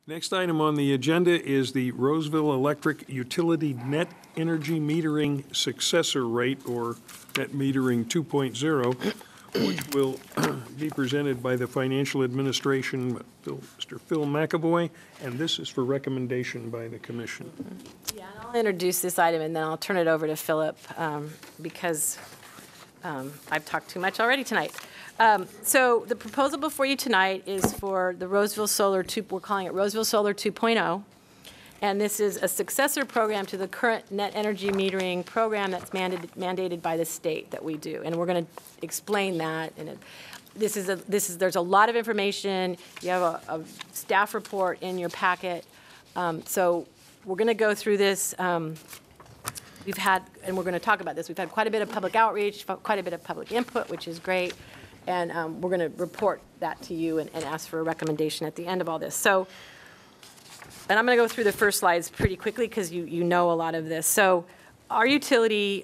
Next item on the agenda is the Roseville Electric Utility Net Energy Metering Successor Rate, or Net Metering 2.0, which will be presented by the Financial Administration, Mr. Phil McAvoy, and this is for recommendation by the Commission. Yeah, and I'll introduce this item, and then I'll turn it over to Philip, because I've talked too much already tonight. So the proposal before you tonight is for the Roseville Solar 2, we're calling it Roseville Solar 2.0. And this is a successor program to the current net energy metering program that's mandated by the state that we do. And we're going to explain that. And there's a lot of information. You have a staff report in your packet. So we're going to go through this. We've had, and we're going to talk about this, we've had quite a bit of public outreach, quite a bit of public input, which is great. And we're going to report that to you and ask for a recommendation at the end of all this. So, and I'm going to go through the first slides pretty quickly because you know a lot of this. So our utility,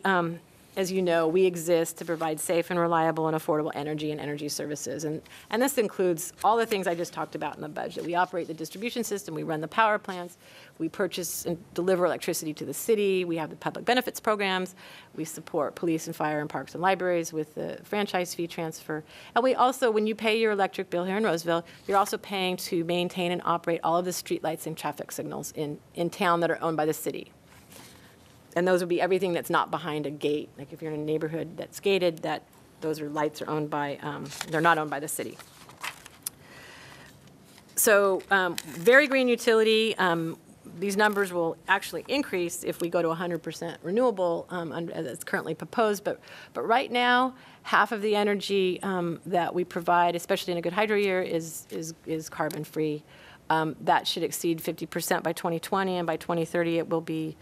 as you know, we exist to provide safe and reliable and affordable energy and energy services. And this includes all the things I just talked about in the budget. We operate the distribution system. We run the power plants. We purchase and deliver electricity to the city. We have the public benefits programs. We support police and fire and parks and libraries with the franchise fee transfer. And we also, when you pay your electric bill here in Roseville, you're also paying to maintain and operate all of the streetlights and traffic signals in town that are owned by the city. And those would be everything that's not behind a gate. Like if you're in a neighborhood that's gated, those lights are owned by, they're not owned by the city. So very green utility. These numbers will actually increase if we go to 100% renewable, as it's currently proposed. But right now, half of the energy that we provide, especially in a good hydro year, is carbon-free. That should exceed 50% by 2020, and by 2030 it will be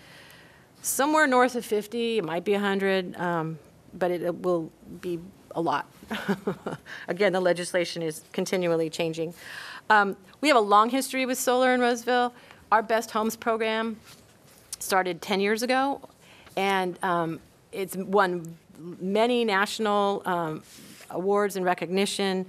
somewhere north of 50. It might be 100, but it will be a lot. Again, the legislation is continually changing. We have a long history with solar in Roseville. Our Best Homes program started 10 years ago, and it's won many national awards and recognition.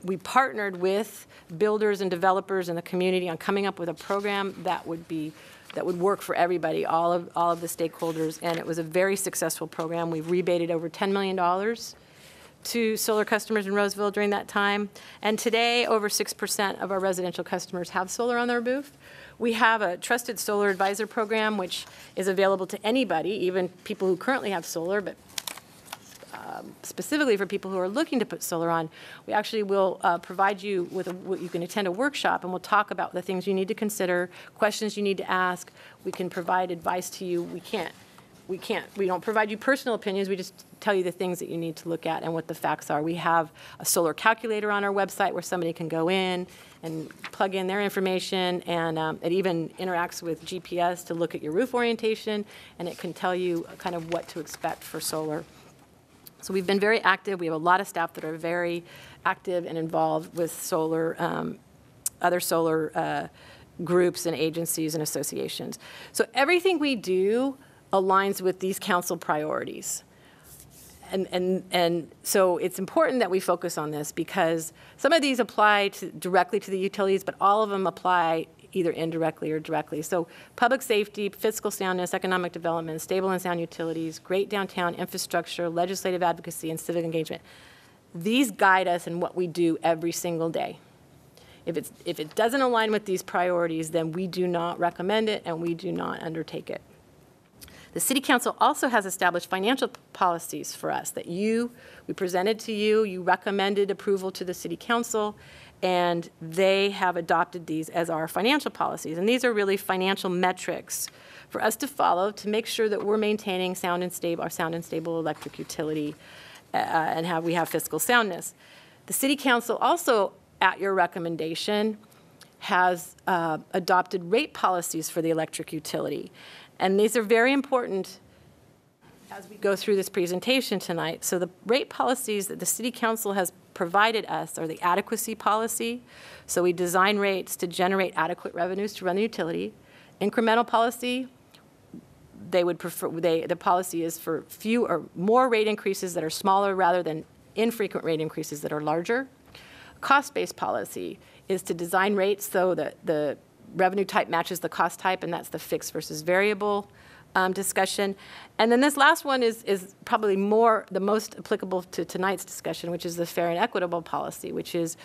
We partnered with builders and developers in the community on coming up with a program that would work for everybody, all of the stakeholders, and it was a very successful program. We've rebated over $10 million to solar customers in Roseville during that time, and today over 6% of our residential customers have solar on their roof. We have a Trusted Solar Advisor program, which is available to anybody, even people who currently have solar, but specifically for people who are looking to put solar on. We actually will provide you with you can attend a workshop, and we'll talk about the things you need to consider, questions you need to ask. We can provide advice to you. We don't provide you personal opinions. We just tell you the things that you need to look at and what the facts are. We have a solar calculator on our website where somebody can go in and plug in their information, and it even interacts with GPS to look at your roof orientation, and it can tell you kind of what to expect for solar. So we've been very active. We have a lot of staff that are very active and involved with solar, other solar groups and agencies and associations. So everything we do aligns with these council priorities. And so it's important that we focus on this because some of these apply directly to the utilities, but all of them apply either indirectly or directly. So public safety, fiscal soundness, economic development, stable and sound utilities, great downtown infrastructure, legislative advocacy, and civic engagement. These guide us in what we do every single day. If it doesn't align with these priorities, then we do not recommend it and we do not undertake it. The City Council also has established financial policies for us that we presented to you, you recommended approval to the City Council, and they have adopted these as our financial policies. And these are really financial metrics for us to follow to make sure that we're maintaining our sound and stable electric utility and we have fiscal soundness. The City Council also, at your recommendation, has adopted rate policies for the electric utility. And these are very important as we go through this presentation tonight. So the rate policies that the City Council has provided us are the adequacy policy. So we design rates to generate adequate revenues to run the utility. Incremental policy, the policy is for few or more rate increases that are smaller rather than infrequent rate increases that are larger. Cost-based policy is to design rates so that the revenue type matches the cost type, and that's the fixed versus variable discussion. And then this last one is probably the most applicable to tonight's discussion, which is the fair and equitable policy, which is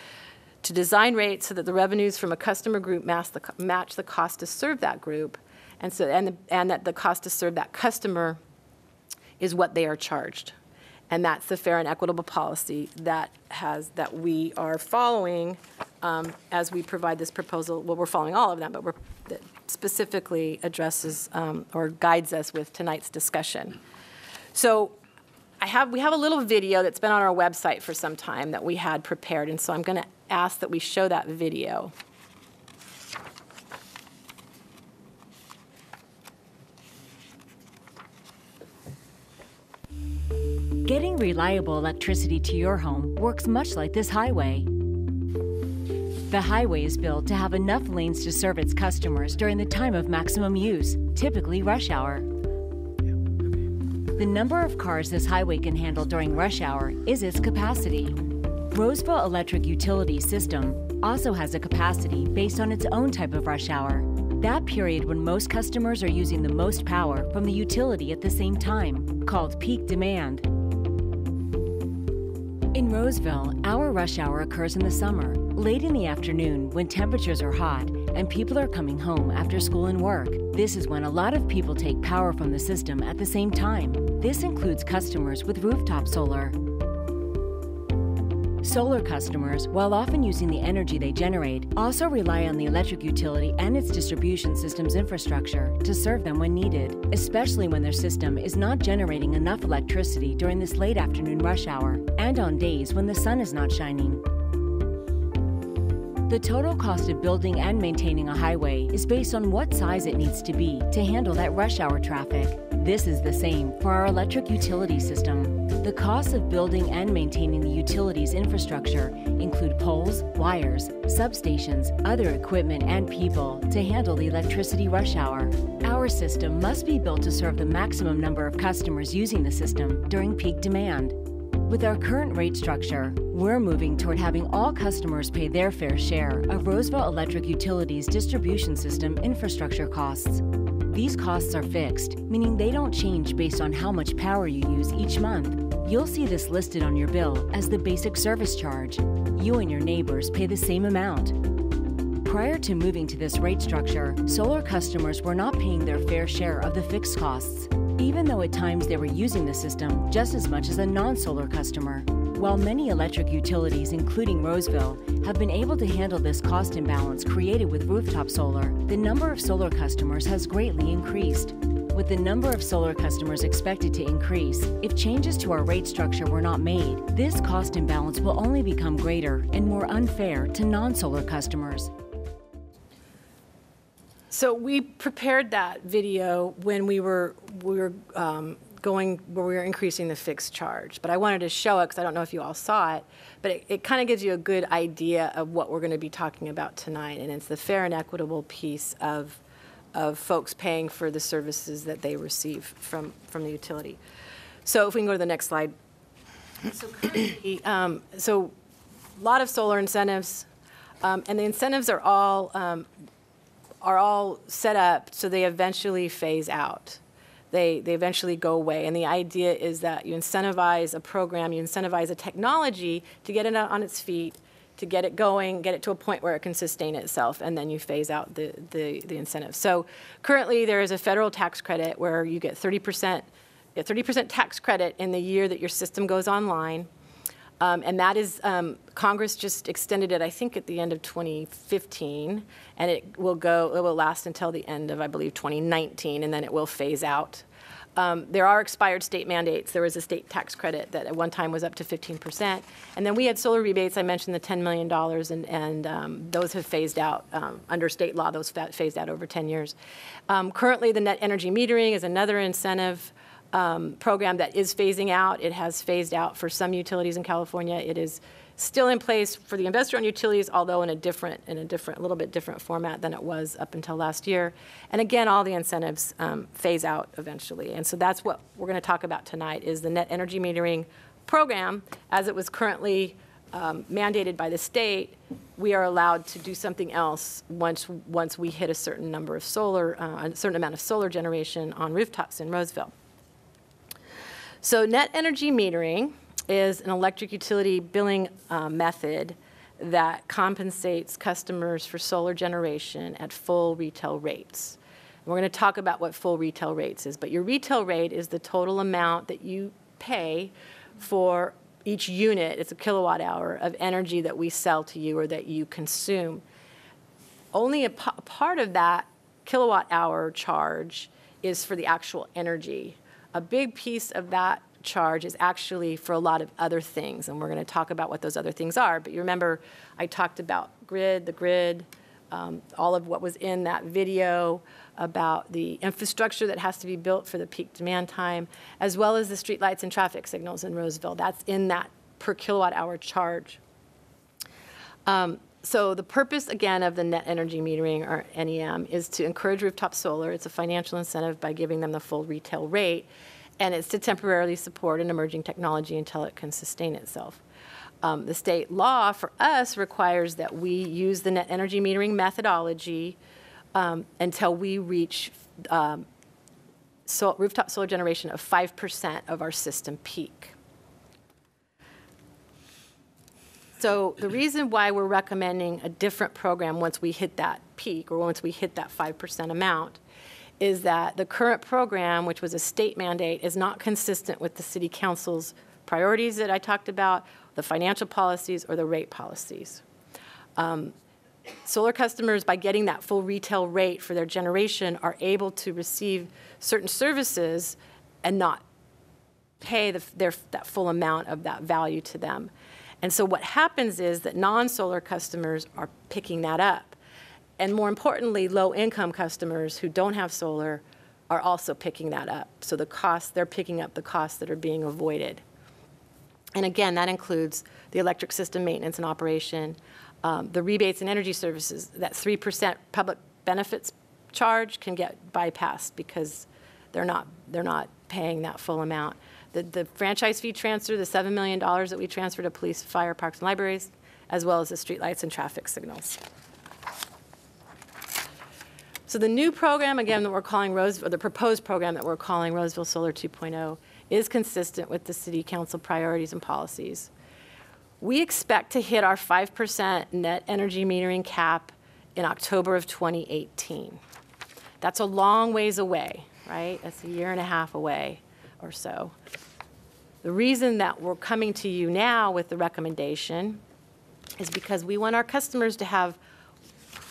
to design rates so that the revenues from a customer group match the cost to serve that group, and that the cost to serve that customer is what they are charged. And that's the fair and equitable policy that we are following as we provide this proposal. Well, we're following all of them, but that specifically addresses or guides us with tonight's discussion. So we have a little video that's been on our website for some time that we had prepared, and so I'm going to ask that we show that video. Getting reliable electricity to your home works much like this highway. The highway is built to have enough lanes to serve its customers during the time of maximum use, typically rush hour. The number of cars this highway can handle during rush hour is its capacity. Roseville Electric Utility System also has a capacity based on its own type of rush hour, that period when most customers are using the most power from the utility at the same time, called peak demand. In Roseville, our rush hour occurs in the summer, late in the afternoon when temperatures are hot and people are coming home after school and work. This is when a lot of people take power from the system at the same time. This includes customers with rooftop solar. Solar customers, while often using the energy they generate, also rely on the electric utility and its distribution system's infrastructure to serve them when needed, especially when their system is not generating enough electricity during this late afternoon rush hour and on days when the sun is not shining. The total cost of building and maintaining a highway is based on what size it needs to be to handle that rush hour traffic. This is the same for our electric utility system. The costs of building and maintaining the utilities infrastructure include poles, wires, substations, other equipment, and people to handle the electricity rush hour. Our system must be built to serve the maximum number of customers using the system during peak demand. With our current rate structure, we're moving toward having all customers pay their fair share of Roseville Electric Utilities distribution system infrastructure costs. These costs are fixed, meaning they don't change based on how much power you use each month. You'll see this listed on your bill as the basic service charge. You and your neighbors pay the same amount. Prior to moving to this rate structure, solar customers were not paying their fair share of the fixed costs, even though at times they were using the system just as much as a non-solar customer. While many electric utilities, including Roseville, have been able to handle this cost imbalance created with rooftop solar, the number of solar customers has greatly increased. With the number of solar customers expected to increase, if changes to our rate structure were not made, this cost imbalance will only become greater and more unfair to non-solar customers. So we prepared that video when we were going where we were increasing the fixed charge, but I wanted to show it because I don't know if you all saw it, but it kind of gives you a good idea of what we're going to be talking about tonight, and it's the fair and equitable piece of folks paying for the services that they receive from the utility. So if we can go to the next slide. So currently, so a lot of solar incentives, and the incentives are all set up so they eventually phase out. They eventually go away. And the idea is that you incentivize a program, you incentivize a technology to get it on its feet, to get it going, get it to a point where it can sustain itself, and then you phase out the incentive. So currently there is a federal tax credit where you get 30% tax credit in the year that your system goes online. And that is, Congress just extended it, I think, at the end of 2015, and it will last until the end of, I believe, 2019, and then it will phase out. There are expired state mandates. There was a state tax credit that at one time was up to 15%. And then we had solar rebates. I mentioned the $10 million, and those have phased out under state law. Those phased out over 10 years. Currently, the net energy metering is another incentive program that is phasing out. It has phased out for some utilities in California. It is still in place for the investor-owned utilities, although in a little bit different format than it was up until last year. And again, all the incentives phase out eventually. And so that's what we're going to talk about tonight is the net energy metering program as it was currently mandated by the state, we are allowed to do something else once we hit a certain number of solar, a certain amount of solar generation on rooftops in Roseville. So net energy metering is an electric utility billing method that compensates customers for solar generation at full retail rates. And we're going to talk about what full retail rates is, but your retail rate is the total amount that you pay for each unit, it's a kilowatt hour of energy that we sell to you or that you consume. Only a part of that kilowatt hour charge is for the actual energy. A big piece of that charge is actually for a lot of other things, and we're going to talk about what those other things are. But you remember I talked about the grid, all of what was in that video about the infrastructure that has to be built for the peak demand time, as well as the streetlights and traffic signals in Roseville. That's in that per kilowatt hour charge. So the purpose, again, of the net energy metering, or NEM, is to encourage rooftop solar. It's a financial incentive by giving them the full retail rate, and it's to temporarily support an emerging technology until it can sustain itself. The state law for us requires that we use the net energy metering methodology until we reach rooftop solar generation of 5% of our system peak. So the reason why we're recommending a different program once we hit that peak, or once we hit that 5% amount, is that the current program, which was a state mandate, is not consistent with the city council's priorities that I talked about, the financial policies, or the rate policies. Solar customers, by getting that full retail rate for their generation, are able to receive certain services and not pay that full amount of that value to them. And so what happens is that non-solar customers are picking that up. And more importantly, low-income customers who don't have solar are also picking that up. So the costs, they're picking up the costs that are being avoided. And again, that includes the electric system maintenance and operation, the rebates and energy services. That 3% public benefits charge can get bypassed because they're not paying that full amount. The franchise fee transfer, the $7 million that we transfer to police, fire, parks, and libraries, as well as the streetlights and traffic signals. So the new program, again, that we're calling the proposed program that we're calling Roseville Solar 2.0 is consistent with the City Council priorities and policies. We expect to hit our 5% net energy metering cap in October of 2018. That's a long ways away, right? That's a year and a half away or so. The reason that we're coming to you now with the recommendation is because we want our customers to have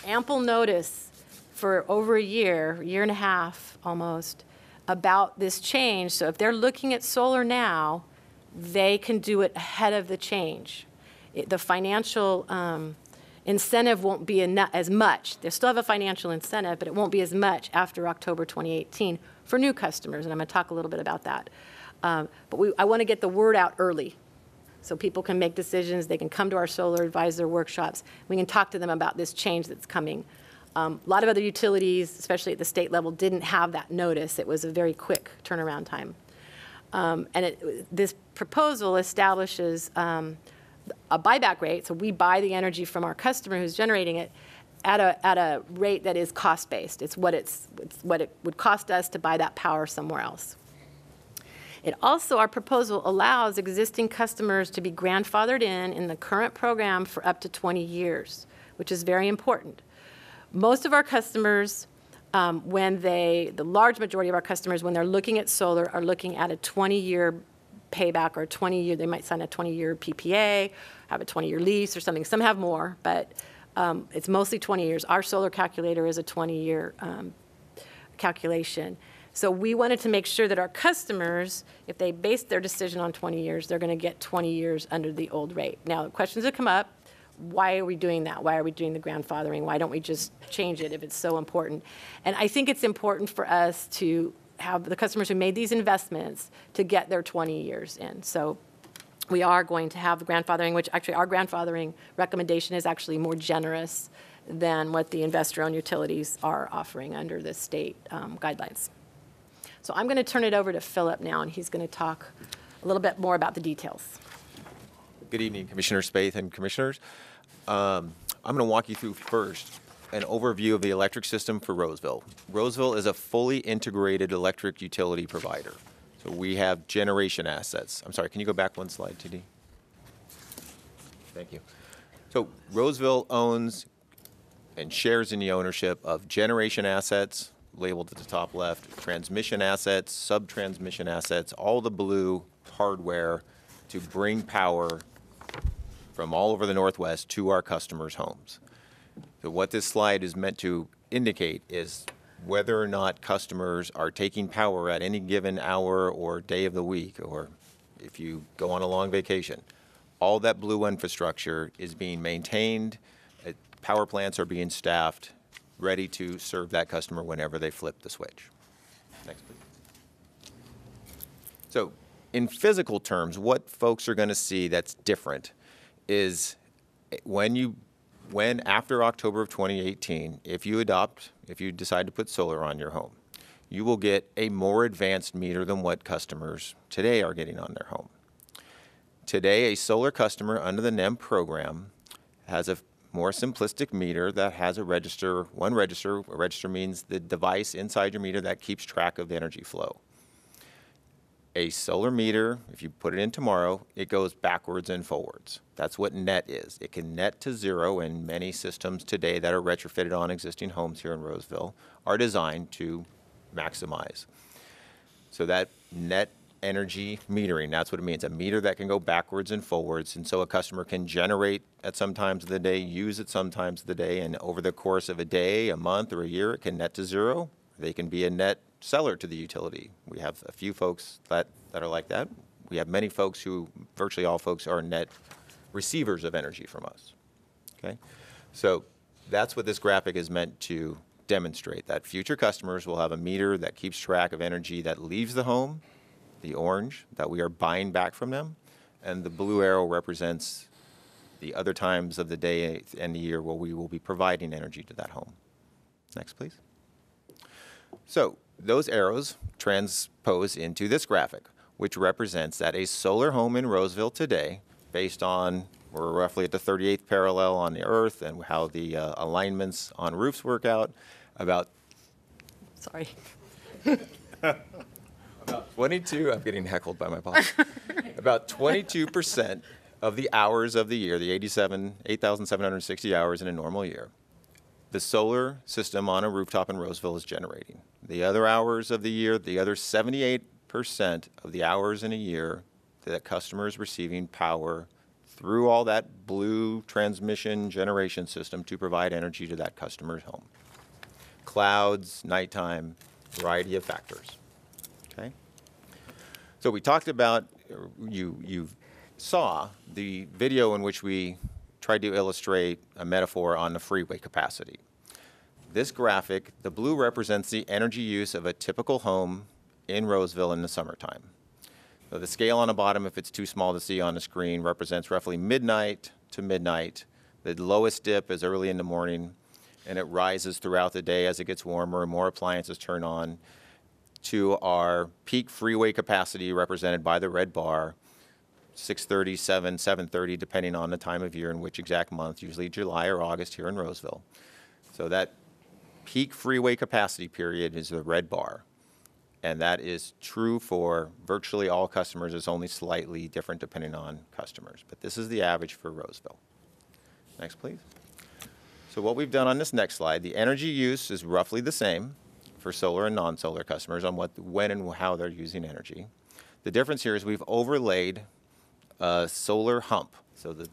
ample notice for over a year and a half almost, about this change. So if they're looking at solar now, they can do it ahead of the change. The financial incentive won't be as much. They still have a financial incentive, but it won't be as much after October 2018 for new customers, and I'm going to talk a little bit about that. But I want to get the word out early so people can make decisions. They can come to our solar advisor workshops. We can talk to them about this change that's coming. A lot of other utilities, especially at the state level, didn't have that notice. It was a very quick turnaround time. This proposal establishes a buyback rate, so we buy the energy from our customer who's generating it at a rate that is cost-based. It's what it would cost us to buy that power somewhere else. It also, our proposal allows existing customers to be grandfathered in the current program for up to 20 years, which is very important. Most of our customers, the large majority of our customers, when they're looking at solar, are looking at a 20-year payback, or a 20-year, they might sign a 20-year PPA, have a 20-year lease or something. Some have more, but it's mostly 20 years. Our solar calculator is a 20-year calculation. So we wanted to make sure that our customers, if they base their decision on 20 years, they're going to get 20 years under the old rate. Now, questions have come up. Why are we doing that? Why are we doing the grandfathering? Why don't we just change it if it's so important? And I think it's important for us to have the customers who made these investments to get their 20 years in. So we are going to have the grandfathering, which actually our grandfathering recommendation is actually more generous than what the investor-owned utilities are offering under the state guidelines. So I'm going to turn it over to Philip now, and he's going to talk a little bit more about the details. Good evening, Commissioner Spaeth and Commissioners. I'm going to walk you through first an overview of the electric system for Roseville. Roseville is a fully integrated electric utility provider. So we have generation assets. I'm sorry, can you go back one slide, TD? Thank you. So Roseville owns and shares in the ownership of generation assets, labeled at the top left, transmission assets, sub-transmission assets, all the blue hardware to bring power from all over the Northwest to our customers' homes. So what this slide is meant to indicate is whether or not customers are taking power at any given hour or day of the week, or if you go on a long vacation. All that blue infrastructure is being maintained, power plants are being staffed, ready to serve that customer whenever they flip the switch. Next, please. So in physical terms, what folks are going to see that's different is when after October of 2018, if you decide to put solar on your home, you will get a more advanced meter than what customers today are getting on their home. Today, a solar customer under the NEM program has a more simplistic meter that has a register, one register. A register means the device inside your meter that keeps track of the energy flow. A solar meter, if you put it in tomorrow, it goes backwards and forwards. That's what net is. It can net to zero, and many systems today that are retrofitted on existing homes here in Roseville are designed to maximize. So that net energy metering, that's what it means, a meter that can go backwards and forwards, and so a customer can generate at some times of the day, use at some times of the day, and over the course of a day, a month, or a year, it can net to zero. They can be a net seller to the utility. We have a few folks that are like that. We have many folks who, virtually all folks, are net receivers of energy from us. Okay? So that's what this graphic is meant to demonstrate, that future customers will have a meter that keeps track of energy that leaves the home, the orange that we are buying back from them, and the blue arrow represents the other times of the day and the year where we will be providing energy to that home. Next, please. So those arrows transpose into this graphic, which represents that a solar home in Roseville today, based on, we're roughly at the 38th parallel on the Earth and how the alignments on roofs work out, about Sorry. about 22, I'm getting heckled by my boss. About 22% of the hours of the year, the 8,760 hours in a normal year, the solar system on a rooftop in Roseville is generating. The other hours of the year, the other 78% of the hours in a year that customer is receiving power through all that blue transmission generation system to provide energy to that customer's home. Clouds, nighttime, variety of factors. Okay? So we talked about, you saw the video in which we tried to illustrate a metaphor on the freeway capacity. This graphic, the blue represents the energy use of a typical home in Roseville in the summertime. So the scale on the bottom, if it's too small to see on the screen, represents roughly midnight to midnight. The lowest dip is early in the morning, and it rises throughout the day as it gets warmer and more appliances turn on to our peak freeway capacity represented by the red bar, 6:30, 7, 7:30, depending on the time of year and which exact month, usually July or August here in Roseville. So that peak freeway capacity period is the red bar. And that is true for virtually all customers. It's only slightly different depending on customers. But this is the average for Roseville. Next, please. So what we've done on this next slide, the energy use is roughly the same for solar and non-solar customers on when and how they're using energy. The difference here is we've overlaid a solar hump. So the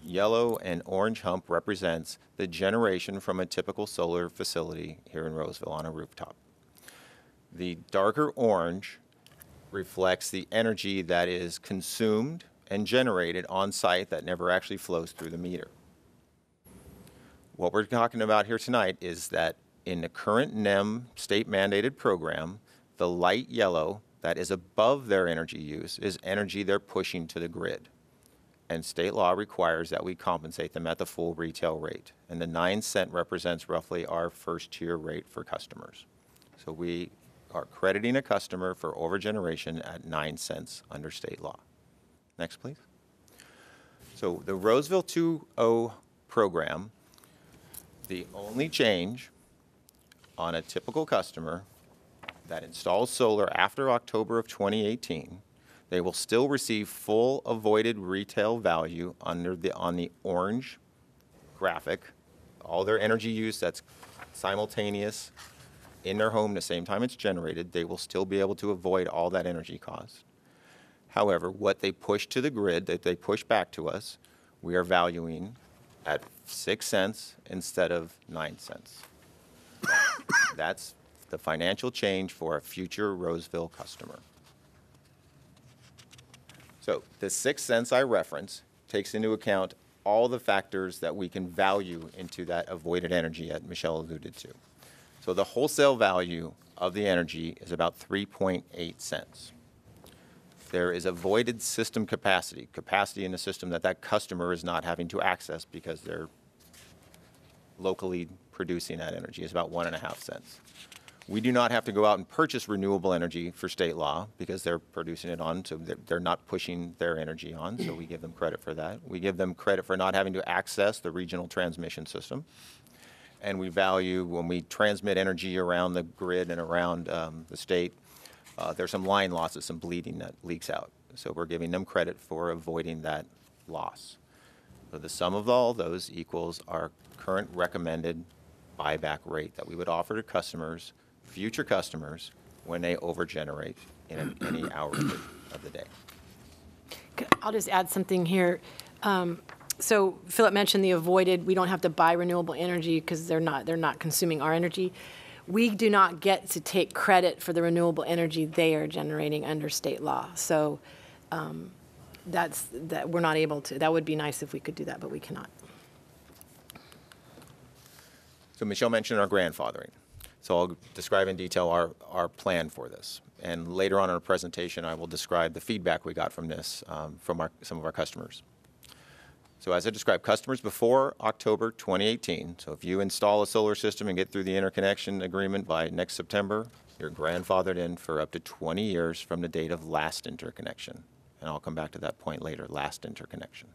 yellow and orange hump represents the generation from a typical solar facility here in Roseville on a rooftop. The darker orange reflects the energy that is consumed and generated on site that never actually flows through the meter. What we're talking about here tonight is that in the current NEM state mandated program, the light yellow that is above their energy use is energy they're pushing to the grid. And state law requires that we compensate them at the full retail rate. And the 9 cent represents roughly our first tier rate for customers. So we are crediting a customer for overgeneration at 9 cents under state law. Next, please. So the Roseville 2.0 program, the only change on a typical customer that installs solar after October of 2018, they will still receive full avoided retail value on the orange graphic. All their energy use that's simultaneous in their home the same time it's generated, they will still be able to avoid all that energy cost. However, what they push to the grid, that they push back to us, we are valuing at 6 cents instead of 9 cents. That's the financial change for a future Roseville customer. So the 6 cents I reference takes into account all the factors that we can value into that avoided energy that Michelle alluded to. So the wholesale value of the energy is about 3.8 cents. There is avoided system capacity in the system that customer is not having to access because they're locally producing that energy, is about 1.5 cents. We do not have to go out and purchase renewable energy for state law because they're producing it on, so they're not pushing their energy on, so we give them credit for that. We give them credit for not having to access the regional transmission system. And we value, when we transmit energy around the grid and around the state, there's some line losses, some bleeding that leaks out. So we're giving them credit for avoiding that loss. So the sum of all those equals our current recommended buyback rate that we would offer to customers, future customers, when they overgenerate in any hour of the day. I'll just add something here. So Philip mentioned the avoided, we don't have to buy renewable energy because they're not consuming our energy. We do not get to take credit for the renewable energy they are generating under state law. So we're not able to. That would be nice if we could do that, but we cannot. So Michelle mentioned our grandfathering. So I'll describe in detail our plan for this. And later on in our presentation, I will describe the feedback we got from this from some of our customers. So as I described, customers before October 2018, so if you install a solar system and get through the interconnection agreement by next September, you're grandfathered in for up to 20 years from the date of last interconnection. And I'll come back to that point later, last interconnection.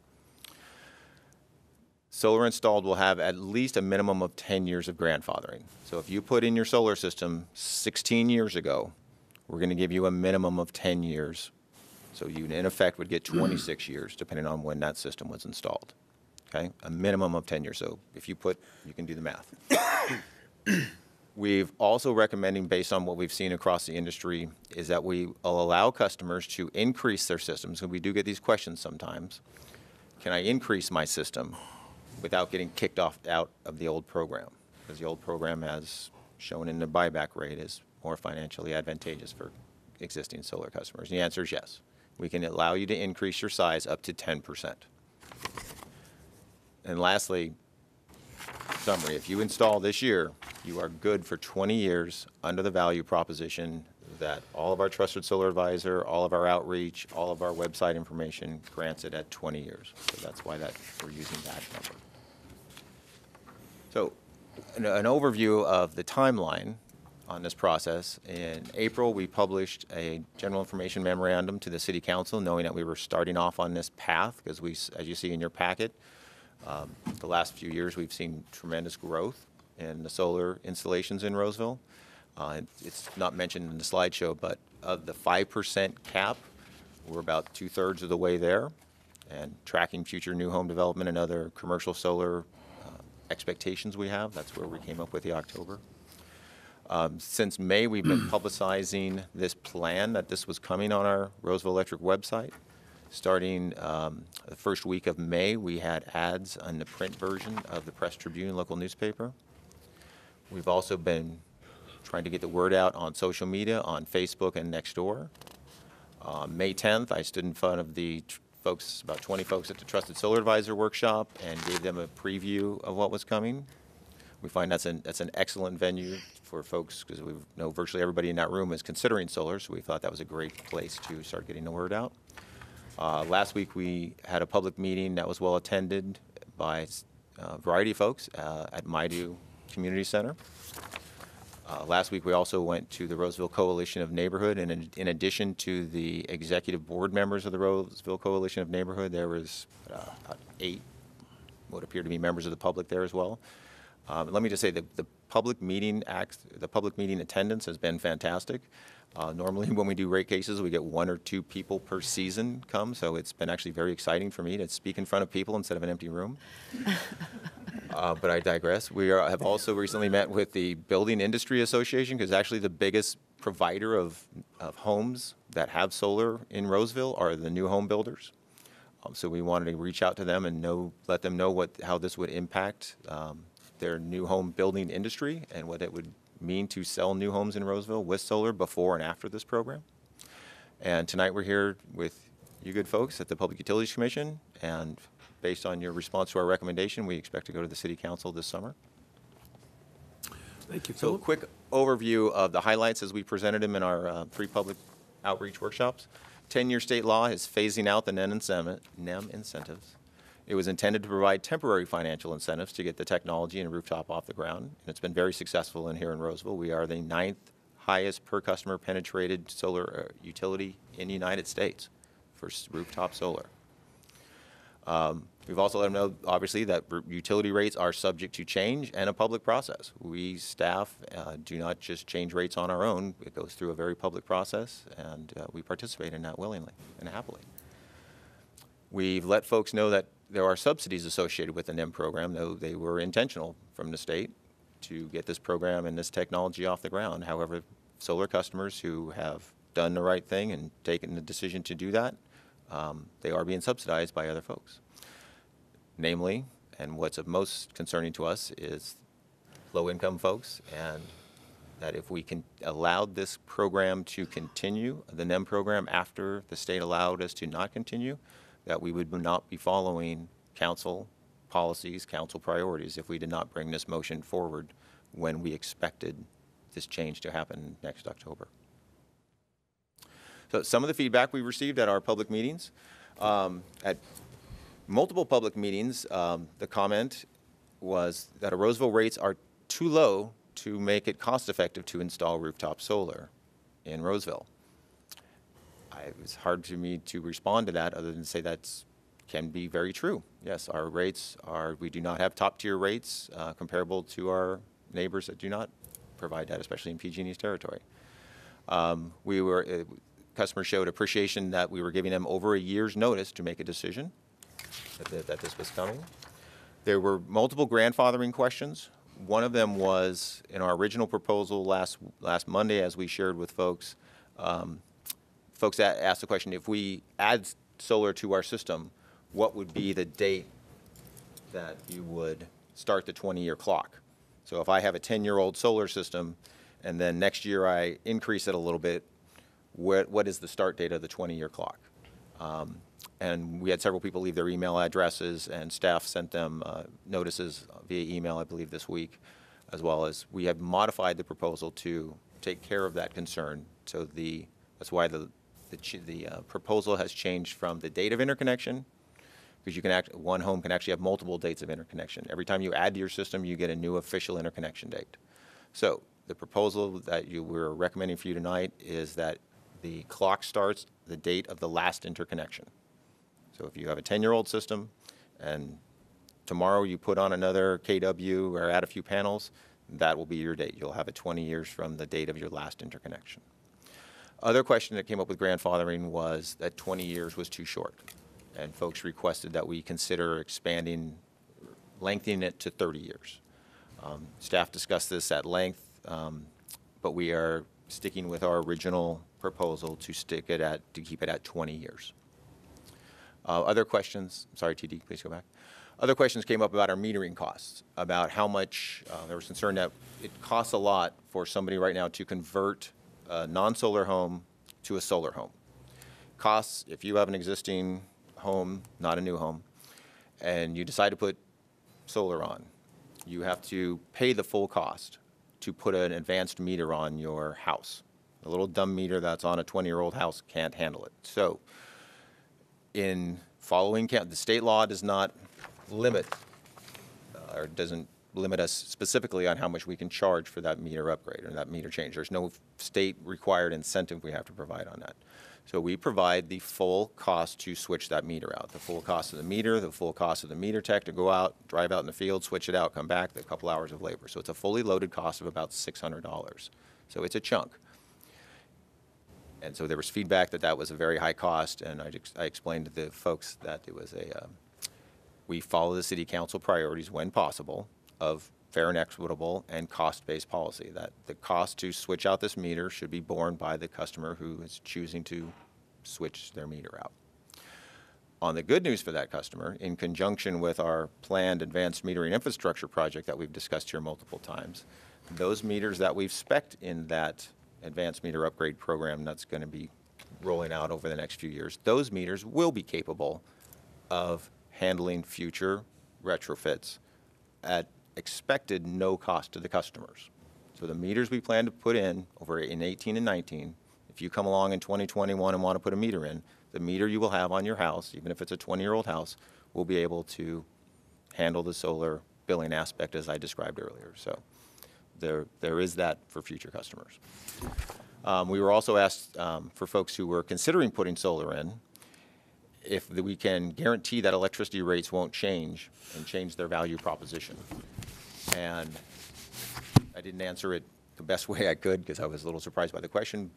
Solar installed will have at least a minimum of 10 years of grandfathering. So if you put in your solar system 16 years ago, we're going to give you a minimum of 10 years. So you, in effect, would get 26 years, depending on when that system was installed. Okay? A minimum of 10 years. So if you can do the math. We've also recommending, based on what we've seen across the industry, is that we will allow customers to increase their systems. And we do get these questions sometimes. Can I increase my system without getting kicked out of the old program? Because the old program, as shown in the buyback rate, is more financially advantageous for existing solar customers. And the answer is yes. We can allow you to increase your size up to 10%. And lastly, summary, if you install this year, you are good for 20 years under the value proposition that all of our Trusted Solar Advisor, all of our outreach, all of our website information grants it at 20 years. So that's why we're using that number. So an overview of the timeline on this process. In April, we published a general information memorandum to the City Council, knowing that we were starting off on this path, because as you see in your packet, the last few years we've seen tremendous growth in the solar installations in Roseville. It's not mentioned in the slideshow, but of the 5% cap, we're about 2/3 of the way there, and tracking future new home development and other commercial solar expectations we have. That's where we came up with the October. Since May, we've been publicizing this plan that this was coming on our Roseville Electric website. Starting the first week of May, we had ads on the print version of the Press Tribune local newspaper. We've also been trying to get the word out on social media, on Facebook and Nextdoor. May 10th, I stood in front of the folks, about 20 folks at the Trusted Solar Advisor workshop, and gave them a preview of what was coming. We find that's an excellent venue for folks, because we know virtually everybody in that room is considering solar, so we thought that was a great place to start getting the word out. Last week we had a public meeting that was well attended by a variety of folks at Maidu Community Center. Last week, we also went to the Roseville Coalition of Neighborhood, and in addition to the executive board members of the Roseville Coalition of Neighborhood, there was about 8 what appear to be members of the public there as well. Let me just say that the public meeting attendance has been fantastic. Normally, when we do rate cases, we get 1 or 2 people per season come, so it's been actually very exciting for me to speak in front of people instead of an empty room. But I digress. We have also recently met with the Building Industry Association, because actually the biggest provider of homes that have solar in Roseville are the new home builders. So we wanted to reach out to them and let them know how this would impact their new home building industry and what it would mean to sell new homes in Roseville with solar before and after this program. And tonight we're here with you good folks at the Public Utilities Commission, and based on your response to our recommendation, we expect to go to the City Council this summer. Thank you, So a Philip. quick overview of the highlights as we presented them in our 3 public outreach workshops. 10-year state law is phasing out the NEM incentives. It was intended to provide temporary financial incentives to get the technology and rooftop off the ground, and it's been very successful in here in Roseville. We are the 9th highest per customer penetrated solar utility in the United States for rooftop solar. We've also let them know, obviously, that utility rates are subject to change and a public process. We staff do not just change rates on our own. It goes through a very public process, and we participate in that willingly and happily. We've let folks know that there are subsidies associated with the NEM program, though they were intentional from the state to get this program and this technology off the ground. However, solar customers who have done the right thing and taken the decision to do that, they are being subsidized by other folks. Namely, and what's of most concerning to us, is low-income folks, and that if we can allow this program to continue, the NEM program, after the state allowed us to not continue, that we would not be following council policies, council priorities, if we did not bring this motion forward when we expected this change to happen next October. So some of the feedback we received at our public meetings, at multiple public meetings, the comment was that our Roseville rates are too low to make it cost-effective to install rooftop solar in Roseville. It was hard for me to respond to that other than say that can be very true. Yes, our rates we do not have top-tier rates comparable to our neighbors that do not provide that, especially in PG&E's territory. Customers showed appreciation that we were giving them over a year's notice to make a decision that this was coming. There were multiple grandfathering questions. One of them was in our original proposal last Monday, as we shared with folks. Folks asked the question, if we add solar to our system, what would be the date that you would start the 20-year clock? So if I have a 10-year-old solar system and then next year I increase it a little bit, what is the start date of the 20-year clock? And we had several people leave their email addresses, and staff sent them notices via email, I believe, this week, as well as we have modified the proposal to take care of that concern. So that's why the proposal has changed from the date of interconnection, because one home can actually have multiple dates of interconnection. Every time you add to your system, you get a new official interconnection date. So the proposal that we're recommending for you tonight is that the clock starts the date of the last interconnection. So if you have a 10-year-old system and tomorrow you put on another KW or add a few panels, that will be your date. You'll have it 20 years from the date of your last interconnection. Other question that came up with grandfathering was that 20 years was too short, and folks requested that we consider lengthening it to 30 years. Staff discussed this at length, but we are sticking with our original proposal to keep it at 20 years. Other questions? Sorry, TD, please go back. Other questions came up about our metering costs, about how much there was concern that it costs a lot for somebody right now to convert a non-solar home to a solar home. Costs, if you have an existing home, not a new home, and you decide to put solar on, you have to pay the full cost to put an advanced meter on your house. A little dumb meter that's on a 20-year-old house can't handle it. So in following the state law does not limit or doesn't limit us specifically on how much we can charge for that meter upgrade or that meter change. There's no state required incentive we have to provide on that. So we provide the full cost to switch that meter out, the full cost of the meter, the full cost of the meter tech to go out, drive out in the field, switch it out, come back, a couple hours of labor. So it's a fully loaded cost of about $600. So it's a chunk. And so there was feedback that that was a very high cost, and I explained to the folks that it was we follow the city council priorities when possible of fair and equitable and cost-based policy, that the cost to switch out this meter should be borne by the customer who is choosing to switch their meter out. On the good news for that customer, in conjunction with our planned advanced metering infrastructure project that we've discussed here multiple times, those meters that we've spec'd in that advanced meter upgrade program that's going to be rolling out over the next few years, those meters will be capable of handling future retrofits at expected no cost to the customers. So the meters we plan to put in over in 18 and 19, if you come along in 2021 and want to put a meter in, the meter you will have on your house, even if it's a 20-year-old house, will be able to handle the solar billing aspect as I described earlier. So there is that for future customers. We were also asked for folks who were considering putting solar in if we can guarantee that electricity rates won't change and change their value proposition. And I didn't answer it the best way I could because I was a little surprised by the question,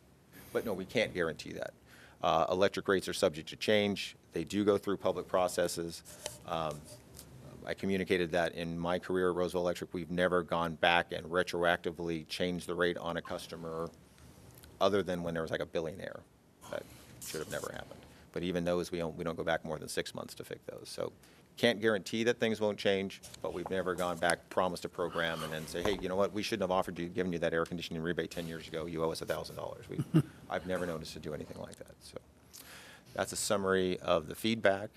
but no, we can't guarantee that. Electric rates are subject to change. They do go through public processes. I communicated that in my career at Roseville Electric, we've never gone back and retroactively changed the rate on a customer other than when there was like a billing error. That should have never happened. But even those, we don't go back more than 6 months to fix those. So can't guarantee that things won't change, but we've never gone back, promised a program, and then say, hey, you know what, we shouldn't have given you that air conditioning rebate 10 years ago. You owe us $1,000. I've never noticed to do anything like that. So that's a summary of the feedback.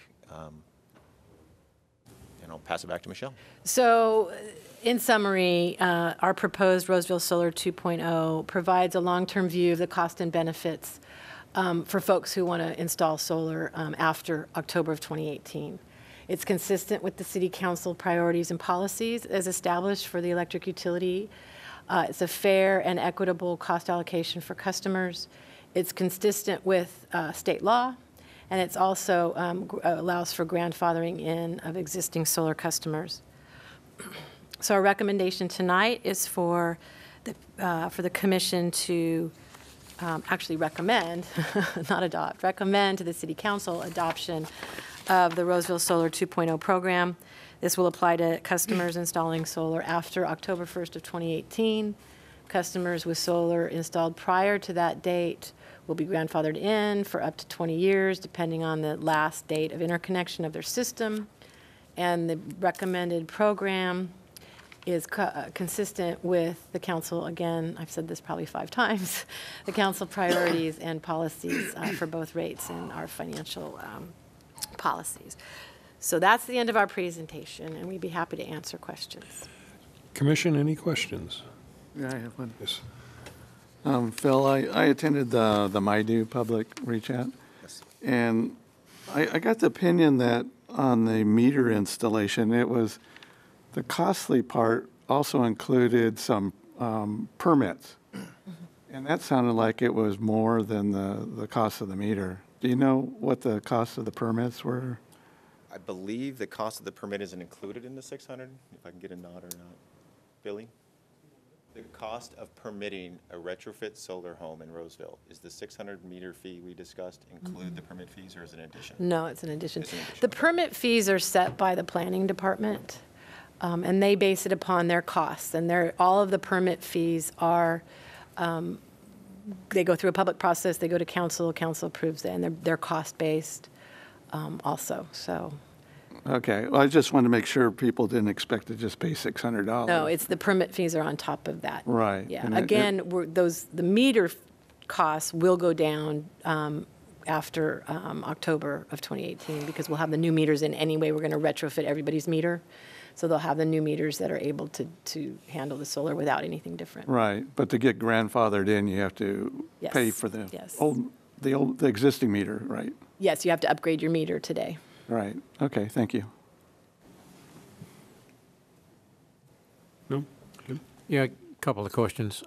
And I'll pass it back to Michelle. So in summary, our proposed Roseville Solar 2.0 provides a long-term view of the cost and benefits for folks who want to install solar after October of 2018. It's consistent with the City Council priorities and policies as established for the electric utility. It's a fair and equitable cost allocation for customers. It's consistent with state law, and it's also allows for grandfathering in of existing solar customers. So our recommendation tonight is for the commission to actually recommend, not adopt, recommend to the City Council adoption of the Roseville Solar 2.0 program. This will apply to customers installing solar after October 1st of 2018. Customers with solar installed prior to that date will be grandfathered in for up to 20 years, depending on the last date of interconnection of their system. And the recommended program is consistent with the council, again, I've said this probably 5 times, the council priorities and policies for both rates and our financial policies. So that's the end of our presentation, and we'd be happy to answer questions. Commission, any questions? Yeah, I have one. Yes. Phil, I attended the MIDO public reach out, Yes. and I got the opinion that on the meter installation, it was the costly part also included some permits. And that sounded like it was more than the cost of the meter. Do you know what the cost of the permits were? I believe the cost of the permit isn't included in the 600, if I can get a nod or not. Billy? The cost of permitting a retrofit solar home in Roseville, is the 600 meter fee we discussed include the permit fees, or is it an addition? No, it's an addition. It's an addition, The okay. permit fees are set by the planning department, and they base it upon their costs. And all of the permit fees are, they go through a public process, they go to council, council approves it, and they're cost-based also, so. Okay, well, I just wanted to make sure people didn't expect to just pay $600. No, it's the permit fees are on top of that. Right. Yeah, And again, the meter costs will go down after October of 2018 because we'll have the new meters in anyway. We're going to retrofit everybody's meter. So they'll have the new meters that are able to handle the solar without anything different. Right, but to get grandfathered in, you have to pay Yes, for the yes. the existing meter, right? Yes, you have to upgrade your meter today. Right, okay, thank you. No? Good. Yeah, a couple of questions.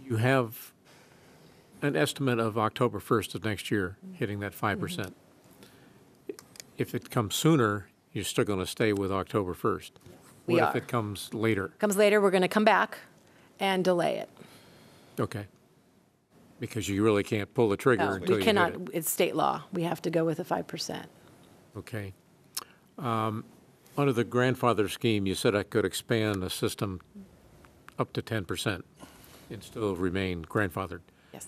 You have an estimate of October 1st of next year, hitting that 5%. If it comes sooner, you're still going to stay with October 1st. We What are. if it comes later? Comes later, we're going to come back and delay it. Okay. Because you really can't pull the trigger No, until we you cannot, get it. it's state law. We have to go with the 5%. Okay. Under the grandfather scheme, you said I could expand the system up to 10% and still remain grandfathered. Yes.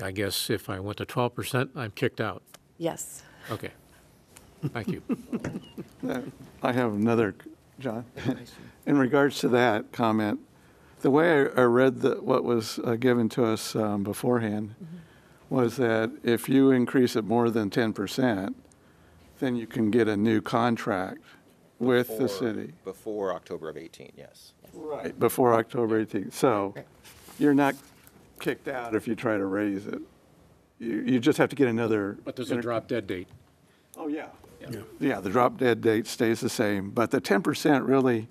I guess if I went to 12%, I'm kicked out. Yes. Okay. Thank you. I have another, John. In regards to that comment, the way I read what was given to us beforehand was that if you increase it more than 10%, then you can get a new contract with the city. Before October of 18, yes. Right. Before October 18th. So you're not kicked out if you try to raise it. You just have to get another. But there's a drop dead date. Oh, yeah. Yeah, the drop dead date stays the same, but the 10% really,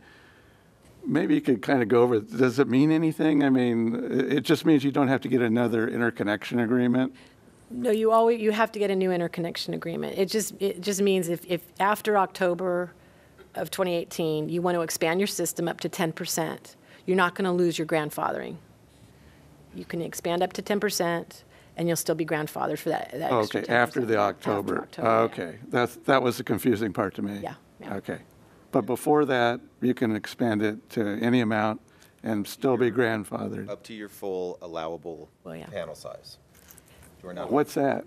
maybe you could kind of go over, does it mean anything? I mean, it just means you don't have to get another interconnection agreement? No, you have to get a new interconnection agreement. It just means if after October of 2018, you want to expand your system up to 10%, you're not going to lose your grandfathering. You can expand up to 10%, and you'll still be grandfathered for that extra 10%. Okay, after the October. After October, yeah. Okay, that was the confusing part to me. Yeah, yeah. Okay. But before that, you can expand it to any amount and still be grandfathered. Up to your full allowable Well, yeah. panel size. We're not. What's that?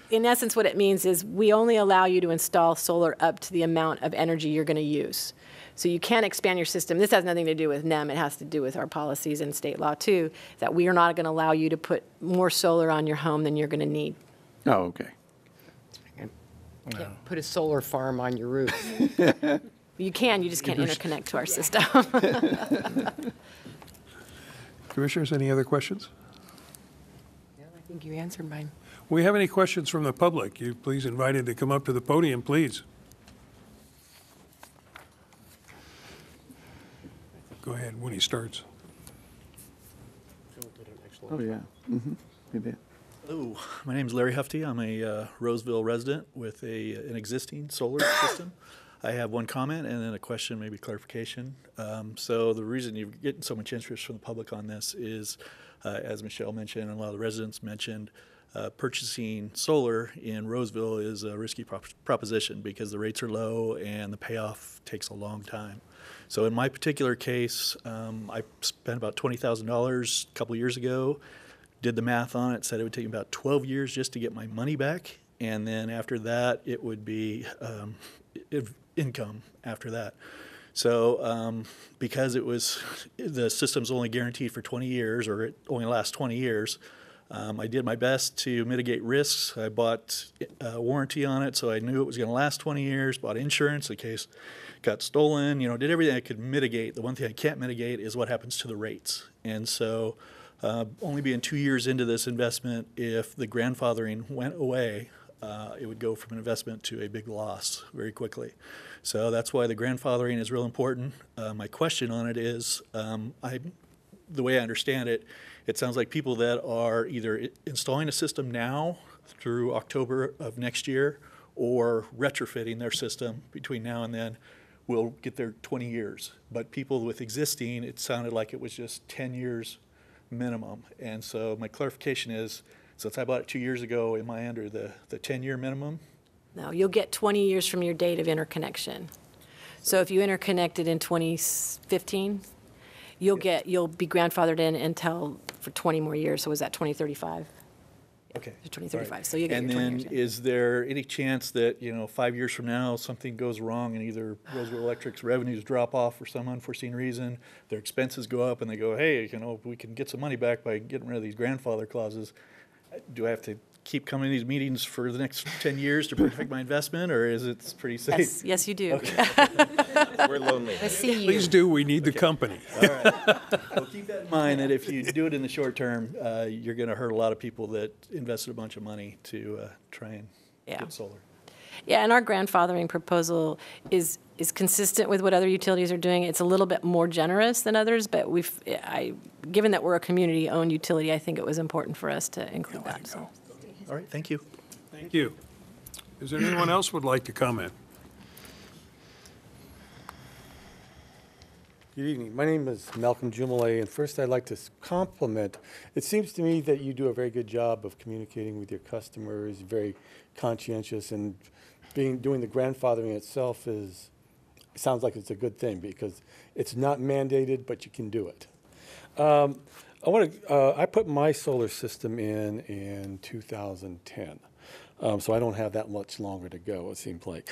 In essence, what it means is we only allow you to install solar up to the amount of energy you're going to use. So you can't expand your system. This has nothing to do with NEM. It has to do with our policies and state law, too, that we are not going to allow you to put more solar on your home than you're going to need. Oh, okay. Can't put a solar farm on your roof. You can, you just can't interconnect to our system. Commissioners, any other questions? Yeah, I think you answered mine. We have any questions from the public? You please invited to come up to the podium, please. Go ahead when he starts. Oh, yeah. You did. Hello, my name is Larry Hefty. I'm a Roseville resident with an existing solar system. I have one comment and then a question, maybe clarification. So the reason you're getting so much interest from the public on this is, as Michelle mentioned and a lot of the residents mentioned, purchasing solar in Roseville is a risky proposition because the rates are low and the payoff takes a long time. So in my particular case, I spent about $20,000 a couple years ago, did the math on it, said it would take me about 12 years just to get my money back. And then after that, it would be income after that. So because the system's only guaranteed for 20 years, or it only lasts 20 years, I did my best to mitigate risks. I bought a warranty on it, so I knew it was going to last 20 years, bought insurance in case it got stolen, did everything I could mitigate. The one thing I can't mitigate is what happens to the rates. And so only being 2 years into this investment, if the grandfathering went away, it would go from an investment to a big loss very quickly. So that's why the grandfathering is real important. My question on it is, the way I understand it, it sounds like people that are either installing a system now through October of next year or retrofitting their system between now and then will get their 20 years. But people with existing, it sounded like it was just 10 years minimum. And so my clarification is, since I bought it 2 years ago, am I under the 10-year minimum? No, you'll get 20 years from your date of interconnection. So if you interconnected in 2015, you'll be grandfathered in until for 20 more years. So was that 2035? Okay. 2035. Right. So you get and your 20 then years. Yeah. is there any chance that 5 years from now something goes wrong and either Roseville Electric's revenues drop off for some unforeseen reason, their expenses go up, and they go, hey, we can get some money back by getting rid of these grandfather clauses? Do I have to keep coming to these meetings for the next 10 years to protect my investment, or is it pretty safe? Yes, you do. We're lonely. I see you. Please do, we need the company. All right. Well, keep that in mind that if you do it in the short term, you're going to hurt a lot of people that invested a bunch of money to try and Yeah. get solar. Yeah, and our grandfathering proposal is consistent with what other utilities are doing. It's a little bit more generous than others, but given that we're a community-owned utility, I think it was important for us to include that, so. All right, thank you. Thank you. Is there anyone else would like to comment? Good evening. My name is Malcolm Jumalee, and first I'd like to compliment. It seems to me that you do a very good job of communicating with your customers, very conscientious, and doing the grandfathering itself sounds like it's a good thing because it's not mandated, but you can do it. I put my solar system in 2010, so I don't have that much longer to go, it seems like.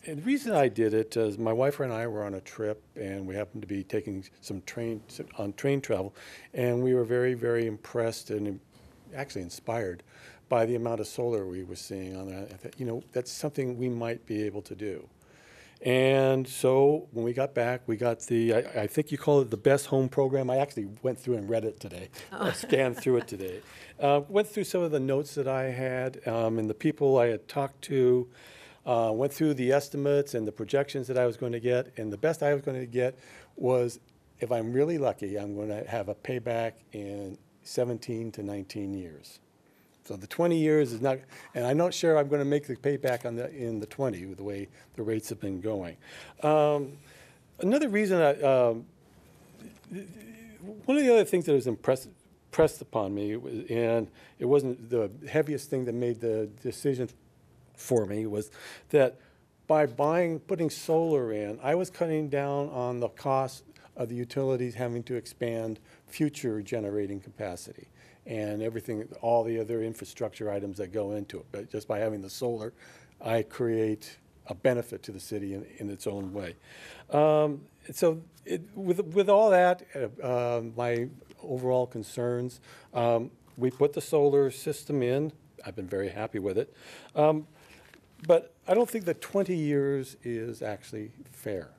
And the reason I did it is my wife and I were on a trip, and we happened to be taking some train travel, and we were very, very impressed and actually inspired by the amount of solar we were seeing on that. I thought, that's something we might be able to do. And so when we got back, we got I think you call it the Best Home Program. I actually went through and read it today. I scanned through it today. Went through some of the notes that I had and the people I had talked to. Went through the estimates and the projections that I was going to get, and the best I was going to get was, if I'm really lucky, I'm going to have a payback in 17 to 19 years. So the 20 years is not, and I'm not sure I'm going to make the payback in the 20 with the way the rates have been going. Another reason, one of the other things that was impressed upon me, and it wasn't the heaviest thing that made the decision for me, was that by putting solar in, I was cutting down on the cost of the utilities having to expand future generating capacity and everything, all the other infrastructure items that go into it. But just by having the solar, I create a benefit to the city in its own way. So with all that, my overall concerns, we put the solar system in. I've been very happy with it. But I don't think that 20 years is actually fair.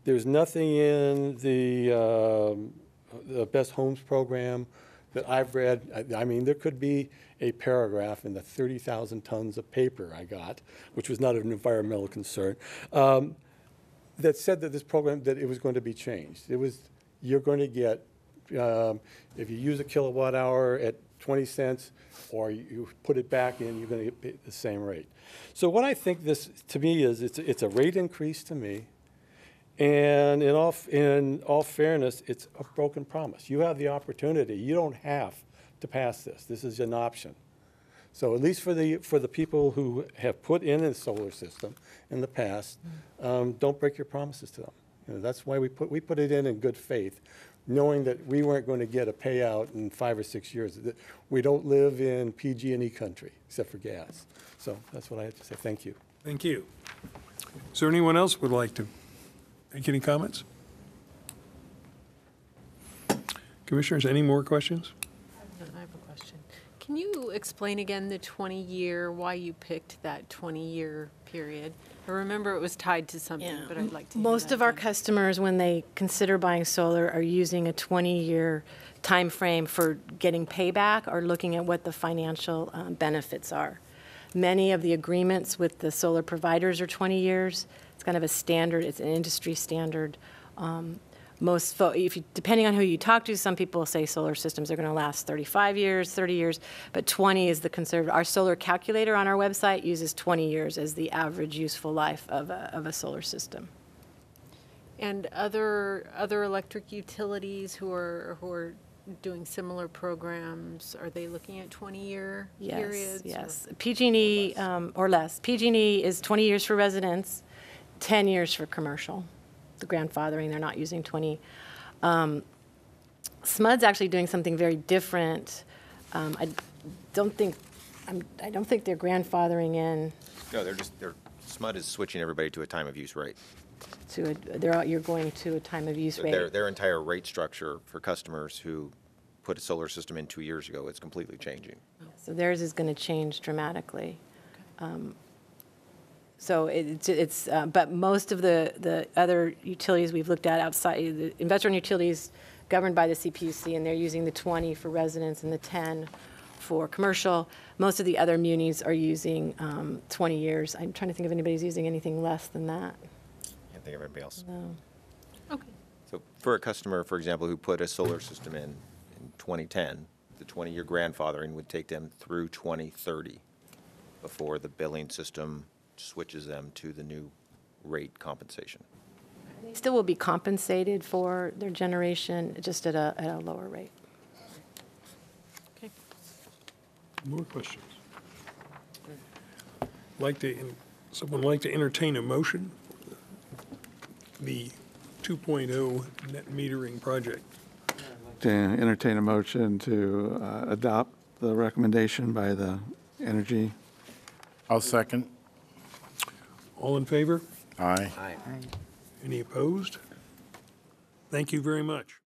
There's nothing in the Best Homes program that I've read. I mean, there could be a paragraph in the 30,000 tons of paper I got, which was not an environmental concern, that said that this program, that it was going to be changed. It was, you're going to get, if you use a kilowatt hour at 20 cents, or you put it back in, you're going to get the same rate. So what I think this, to me, is it's a rate increase to me, and in all fairness, it's a broken promise. You have the opportunity. You don't have to pass this. This is an option. So at least for the people who have put in a solar system in the past, don't break your promises to them. That's why we put it in good faith, knowing that we weren't going to get a payout in 5 or 6 years. We don't live in PG&E country, except for gas. So that's what I have to say. Thank you. Thank you. Is there anyone else would like to make any comments? Commissioners, any more questions? I have a question. Can you explain again the 20-year, why you picked that 20-year period? I remember it was tied to something, but I'd like to hear Most that of our again. customers, when they consider buying solar, are using a 20-year time frame for getting payback or looking at what the financial benefits are. Many of the agreements with the solar providers are 20 years. It's kind of a standard. It's an industry standard. Depending on who you talk to, some people say solar systems are going to last 35 years, 30 years, but 20 is the conservative. Our solar calculator on our website uses 20 years as the average useful life of a solar system. And other electric utilities who are doing similar programs, are they looking at 20-year periods? Yes. PG&E or less. PG&E is 20 years for residents, 10 years for commercial. The grandfathering, they're not using 20. SMUD's actually doing something very different. I don't think they're grandfathering in. No, SMUD is switching everybody to a time of use rate. You're going to a time of use rate. Their entire rate structure for customers who put a solar system in 2 years ago, it's completely changing. So theirs is going to change dramatically. So but most of the other utilities we've looked at outside, the investor-owned utilities governed by the CPUC, and they're using the 20 for residents and the 10 for commercial. Most of the other munis are using 20 years. I'm trying to think if anybody's using anything less than that. Can't think of anybody else. No. Okay. So for a customer, for example, who put a solar system in 2010, the 20-year grandfathering would take them through 2030 before the billing system switches them to the new rate compensation. They still will be compensated for their generation, just at a lower rate. Okay. More questions? Someone like to entertain a motion? The 2.0 net metering project. To entertain a motion to adopt the recommendation by the Energy. I'll second. All in favor? Aye. Any opposed? Thank you very much.